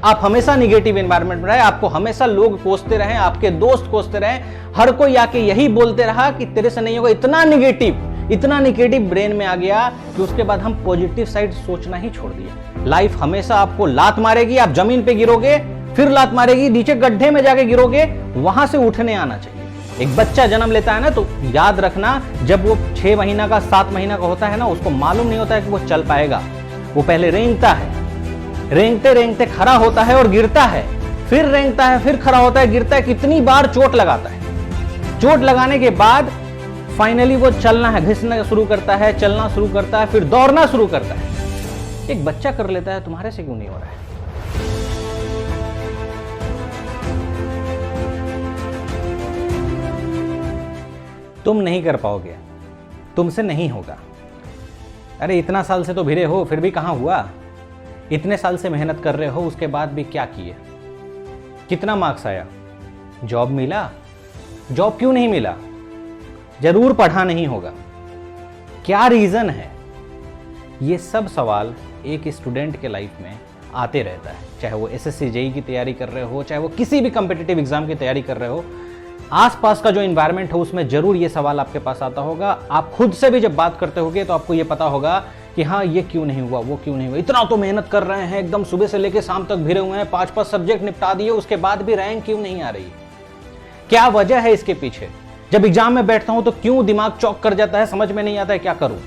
आप हमेशा negative environment में रहे, आपको हमेशा लोग कोसते रहे, आपके दोस्त कोसते रहे, हर कोई आके यही बोलते रहा कि तेरे से नहीं होगा। इतना निगेटिव ब्रेन में आ गया कि उसके बाद हम पॉजिटिव साइड सोचना ही छोड़ दिया। लाइफ हमेशा आपको लात मारेगी, आप जमीन पे गिरोगे, फिर लात मारेगी, नीचे गड्ढे में जाके गिरोगे, वहां से उठने आना चाहिए। एक बच्चा जन्म लेता है ना, तो याद रखना, जब वो 6 महीना का 7 महीना का होता है ना, उसको मालूम नहीं होता है कि वो चल पाएगा। वो पहले रेंगता है, रेंगते रेंगते खड़ा होता है और गिरता है, फिर रेंगता है, फिर खड़ा होता है, गिरता है, कितनी बार चोट लगाता है। चोट लगाने के बाद फाइनली वो चलना है, घिसना शुरू करता है, चलना शुरू करता है, फिर दौड़ना शुरू करता है। एक बच्चा कर लेता है, तुम्हारे से क्यों नहीं हो रहा है? तुम नहीं कर पाओगे, तुमसे नहीं होगा। अरे इतना साल से तो भिड़े हो, फिर भी कहां हुआ? इतने साल से मेहनत कर रहे हो, उसके बाद भी क्या किए? कितना मार्क्स आया? जॉब मिला? जॉब क्यों नहीं मिला? जरूर पढ़ा नहीं होगा। क्या रीजन है? ये सब सवाल एक स्टूडेंट के लाइफ में आते रहता है, चाहे वो एसएससी जेईई की तैयारी कर रहे हो, चाहे वो किसी भी कॉम्पिटिटिव एग्जाम की तैयारी कर रहे हो। आसपास का जो एनवायरनमेंट है उसमें जरूर ये सवाल आपके पास आता होगा। आप खुद से भी जब बात करते होगे तो आपको ये पता होगा कि हाँ, ये क्यों नहीं हुआ, वो क्यों नहीं हुआ। इतना तो मेहनत कर रहे हैं, एकदम सुबह से लेकर शाम तक भिड़े हुए हैं, 5-5 सब्जेक्ट निपटा दिए, उसके बाद भी रैंक क्यों नहीं आ रही? क्या वजह है इसके पीछे? जब एग्जाम में बैठता हूं तो क्यों दिमाग चौक कर जाता है, समझ में नहीं आता है क्या करूं।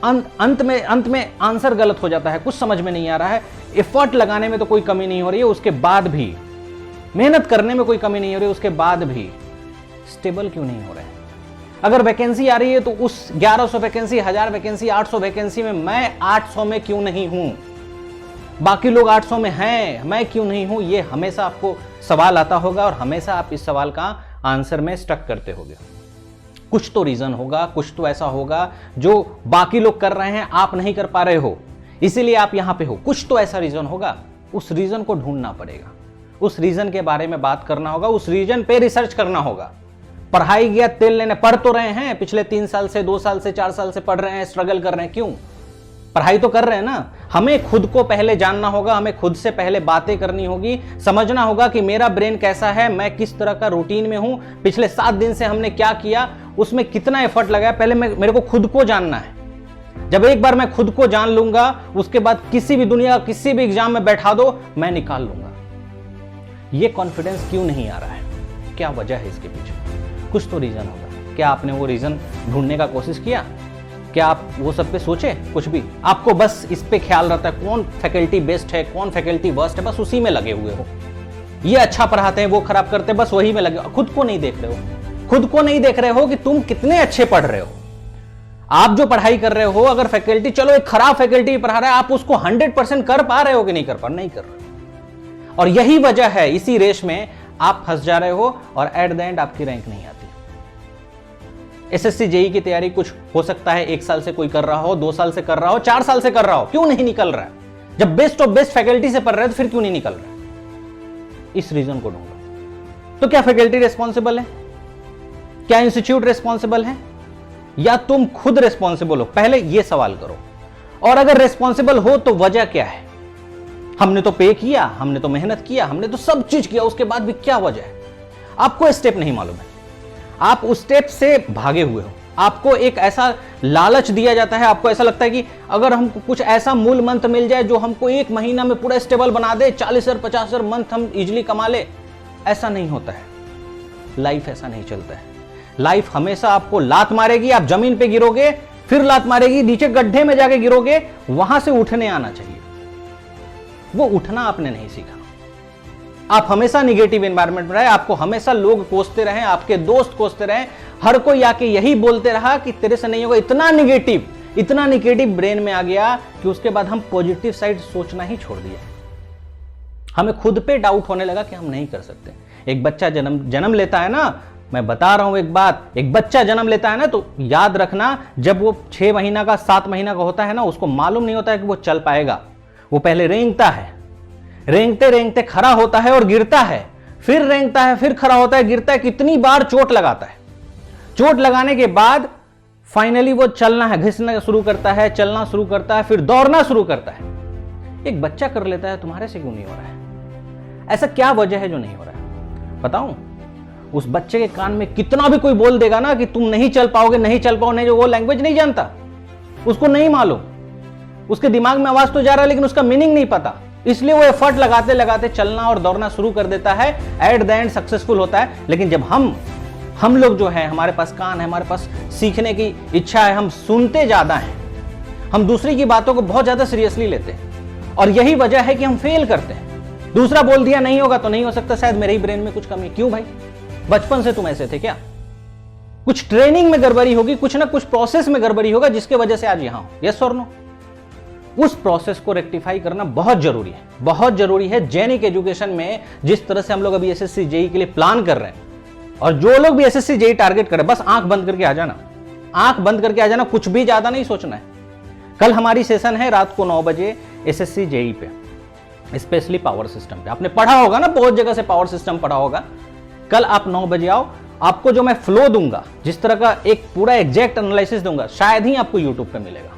अंत में आंसर गलत हो जाता है, कुछ समझ में नहीं आ रहा है। एफर्ट लगाने में तो कोई कमी नहीं हो रही है, उसके बाद भी मेहनत करने में कोई कमी नहीं हो रही, उसके बाद भी स्टेबल क्यों नहीं हो रहे हैं? अगर वैकेंसी आ रही है तो उस 1100 वैकेंसी, 1000 वैकेंसी, 800 वैकेंसी में मैं 800 में क्यों नहीं हूं? बाकी लोग 800 में हैं, मैं क्यों नहीं हूं? ये हमेशा आपको सवाल आता होगा और हमेशा आप इस सवाल का आंसर में स्टक करते होगे। कुछ तो रीजन होगा, कुछ तो ऐसा होगा जो बाकी लोग कर रहे हैं, आप नहीं कर पा रहे हो, इसीलिए आप यहां पे हो। कुछ तो ऐसा रीजन होगा, उस रीजन को ढूंढना पड़ेगा, उस रीजन के बारे में बात करना होगा, उस रीजन पे रिसर्च करना होगा। पढ़ाई गया तेल लेने, पढ़ तो रहे हैं, पिछले 3 साल से, 2 साल से, 4 साल से पढ़ रहे हैं, स्ट्रगल कर रहे हैं, क्यों? पढ़ाई तो कर रहे हैं ना। हमें खुद को पहले जानना होगा, हमें खुद से पहले बातें करनी होगी, समझना होगा कि मेरा ब्रेन कैसा है, मैं किस तरह का रूटीन में हूं, पिछले 7 दिन से हमने क्या किया, उसमें कितना एफर्ट लगाया। पहले मेरे को खुद को जानना है। जब एक बार मैं खुद को जान लूंगा, उसके बाद किसी भी दुनिया का किसी भी एग्जाम में बैठा दो, मैं निकाल लूंगा। ये कॉन्फिडेंस क्यों नहीं आ रहा है? क्या वजह है इसके पीछे? कुछ तो रीजन होगा। क्या आपने वो रीजन ढूंढने का कोशिश किया? क्या आप वो सब पे सोचे? कुछ भी आपको बस इस पे ख्याल रहता है, कौन फैकल्टी बेस्ट है, कौन फैकल्टी वर्स्ट है, बस उसी में लगे हुए हो। ये अच्छा पढ़ाते हैं, वो खराब करते हैं, बस वही में लगे हो। खुद को नहीं देख रहे हो, खुद को नहीं देख रहे हो कि तुम कितने अच्छे पढ़ रहे हो। आप जो पढ़ाई कर रहे हो, अगर फैकल्टी, चलो एक खराब फैकल्टी पढ़ा रहा है, आप उसको 100% कर पा रहे हो कि नहीं कर पा? नहीं कर रहे। और यही वजह है, इसी रेस में आप फंस जा रहे हो और एट द एंड आपकी रैंक नहीं आती। एसएससी जेईई की तैयारी कुछ हो सकता है 1 साल से कोई कर रहा हो, 2 साल से कर रहा हो, 4 साल से कर रहा हो, क्यों नहीं निकल रहा है? जब बेस्ट ऑफ बेस्ट फैकल्टी से पढ़ रहे हो तो फिर क्यों नहीं निकल रहा है? इस रीजन को ढूंढो। तो क्या फैकल्टी रिस्पॉन्सिबल है? क्या इंस्टीट्यूट रिस्पॉन्सिबल है? या तुम खुद रिस्पॉन्सिबल हो? पहले यह सवाल करो। और अगर रिस्पॉन्सिबल हो तो वजह क्या है? हमने तो पे किया, हमने तो मेहनत किया, हमने तो सब चीज किया, उसके बाद भी क्या वजह है? आपको स्टेप नहीं मालूम है, आप उस स्टेप से भागे हुए हो। आपको एक ऐसा लालच दिया जाता है, आपको ऐसा लगता है कि अगर हमको कुछ ऐसा मूल मंत्र मिल जाए जो हमको 1 महीना में पूरा स्टेबल बना दे, 40,000 50,000 मंथ हम इजिली कमा ले। ऐसा नहीं होता है। लाइफ ऐसा नहीं चलता है। लाइफ हमेशा आपको लात मारेगी, आप जमीन पे गिरोगे, फिर लात मारेगी, नीचे गड्ढे में जाके गिरोगे, वहां से उठने आना चाहिए। वो उठना आपने नहीं सीखा। आप हमेशा निगेटिव एनवायरनमेंट में रहे, आपको हमेशा लोग कोसते रहे, आपके दोस्त कोसते रहे, हर कोई आके यही बोलते रहा कि तेरे से नहीं होगा। इतना निगेटिव ब्रेन में आ गया कि उसके बाद हम पॉजिटिव साइड सोचना ही छोड़ दिया। हमें खुद पे डाउट होने लगा कि हम नहीं कर सकते। एक बच्चा जन्म लेता है ना, मैं बता रहा हूं एक बात, एक बच्चा जन्म लेता है ना, तो याद रखना, जब वो 6 महीना का 7 महीना का होता है ना, उसको मालूम नहीं होता है कि वो चल पाएगा। वो पहले रेंगता है, रेंगते रेंगते खड़ा होता है और गिरता है, फिर रेंगता है, फिर खड़ा होता है, गिरता है, कितनी बार चोट लगाता है। चोट लगाने के बाद फाइनली वो चलना है, घिसना शुरू करता है, चलना शुरू करता है, फिर दौड़ना शुरू करता है। एक बच्चा कर लेता है, तुम्हारे से क्यों नहीं हो रहा है? ऐसा क्या वजह है जो नहीं हो रहा है? बताऊं? उस बच्चे के कान में कितना भी कोई बोल देगा ना कि तुम नहीं चल पाओगे, नहीं चल पाओ, नहीं, जो वो लैंग्वेज नहीं जानता, उसको नहीं मालूम, उसके दिमाग में आवाज तो जा रहा है लेकिन उसका मीनिंग नहीं पता, इसलिए वो एफर्ट लगाते लगाते चलना और दौड़ना शुरू कर देता है, एट द एंड सक्सेसफुल होता है। लेकिन जब हम लोग जो है, हमारे पास कान है, हमारे पास सीखने की इच्छा है, हम सुनते ज्यादा हैं, हम दूसरी की बातों को बहुत ज्यादा सीरियसली लेते हैं, और यही वजह है कि हम फेल करते हैं। दूसरा बोल दिया नहीं होगा तो नहीं हो सकता, शायद मेरे ही ब्रेन में कुछ कमी। क्यों भाई? बचपन से तुम ऐसे थे क्या? कुछ ट्रेनिंग में गड़बड़ी होगी, कुछ ना कुछ प्रोसेस में गड़बड़ी होगा जिसके वजह से आज यहां हो। यस और नो? उस प्रोसेस को रेक्टिफाई करना बहुत जरूरी है, बहुत जरूरी है। जेनिक एजुकेशन में जिस तरह से हम लोग अभी एसएससी जेई के लिए प्लान कर रहे हैं, और जो लोग भी एसएससी जेई टारगेट करें, बस आंख बंद करके आ जाना, आंख बंद करके आ जाना, कुछ भी ज्यादा नहीं सोचना है। कल हमारी सेशन है रात को 9 बजे एसएससी जेई पे, स्पेशली पावर सिस्टम पे। आपने पढ़ा होगा ना, बहुत जगह से पावर सिस्टम पढ़ा होगा। कल आप 9 बजे आओ, आपको जो मैं फ्लो दूंगा, जिस तरह का एक पूरा एग्जैक्ट एनालिसिस दूंगा, शायद ही आपको यूट्यूब पे मिलेगा।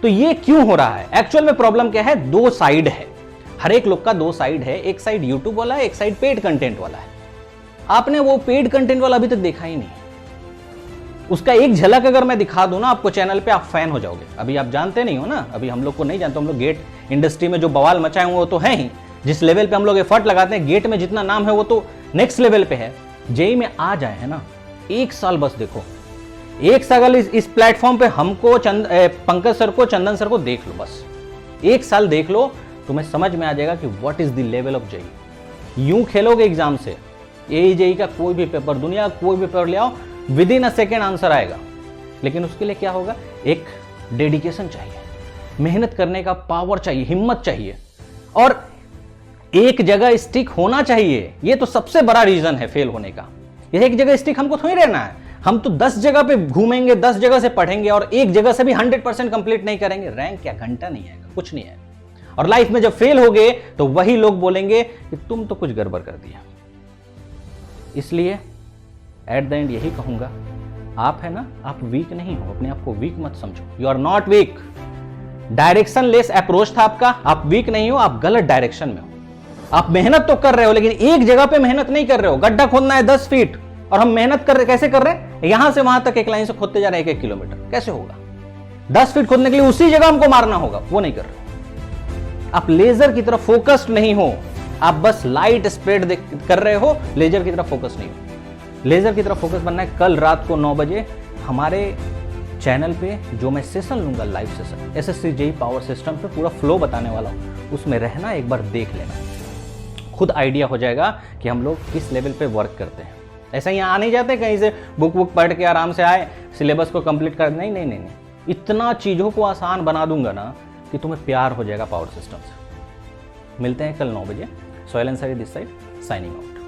तो ये क्यों हो रहा है? एक्चुअल में प्रॉब्लम क्या है? 2 साइड है, हर एक लोग का 2 साइड है। एक साइड यूट्यूब वाला है, एक साइड पेड कंटेंट वाला है। आपने वो पेड कंटेंट वाला अभी तक देखा ही नहीं। उसका एक झलक अगर मैं दिखा दूं ना आपको चैनल पे, आप फैन हो जाओगे। अभी आप जानते नहीं हो ना, अभी हम लोग को नहीं जानते। हम लोग गेट इंडस्ट्री में जो बवाल मचाए हुए वो तो है ही, जिस लेवल पे हम लोग एफर्ट लगाते हैं, गेट में जितना नाम है वो तो नेक्स्ट लेवल पे है। जेई में आ जाए है ना, 1 साल बस देखो, 1 साल इस प्लेटफॉर्म पे हमको पंकज सर को, चंदन सर को देख लो, बस 1 साल देख लो, तुम्हें समझ में आ जाएगा कि what is the level of JEE. यूं खेलोगे एग्जाम से, एई जेई का कोई भी पेपर, दुनिया का कोई भी पेपर ले आओ, with in a second answer आएगा। लेकिन उसके लिए क्या होगा? एक डेडिकेशन चाहिए, मेहनत करने का पावर चाहिए, हिम्मत चाहिए, और एक जगह स्टिक होना चाहिए। ये तो सबसे बड़ा रीजन है फेल होने का। ये एक जगह स्टिक हमको थोड़ी रहना है। हम तो 10 जगह पे घूमेंगे, 10 जगह से पढ़ेंगे, और एक जगह से भी 100% कंप्लीट नहीं करेंगे, रैंक क्या घंटा नहीं आएगा, कुछ नहीं आएगा। और लाइफ में जब फेल हो गए तो वही लोग बोलेंगे कि तुम तो कुछ गड़बड़ कर दिया। इसलिए एट द एंड यही कहूंगा, आप है ना, आप वीक नहीं हो, अपने आप को वीक मत समझो। You are not weak. Directionless approach था आपका, आप वीक नहीं हो, आप गलत डायरेक्शन में हो। आप मेहनत तो कर रहे हो, लेकिन एक जगह पे मेहनत नहीं कर रहे हो। गड्ढा खोदना है 10 फीट, और हम मेहनत कर रहे, कैसे कर रहे हैं? यहां से वहां तक एक लाइन से खोदते जा रहे हैं 1-1 किलोमीटर, कैसे होगा? 10 फीट खोदने के लिए उसी जगह हमको मारना होगा, वो नहीं कर रहे। आप लेजर की तरफ फोकस्ड नहीं हो, आप बस लाइट स्प्रेड कर रहे हो, लेजर की तरफ फोकस नहीं हो। लेजर की तरफ फोकस बनना है। कल रात को 9 बजे हमारे चैनल पे जो मैं सेशन लूंगा, live session, SSC JE power system पे पूरा फ्लो बताने वाला हूं, उसमें रहना, एक बार देख लेना, खुद आइडिया हो जाएगा कि हम लोग किस लेवल पे वर्क करते हैं। ऐसा ही आ नहीं जाते कहीं से बुक पढ़ के आराम से आए, सिलेबस को कंप्लीट कर, नहीं नहीं नहीं नहीं, इतना चीज़ों को आसान बना दूंगा ना कि तुम्हें प्यार हो जाएगा पावर सिस्टम से। मिलते हैं कल 9 बजे। Sohail Ansari this side, signing out.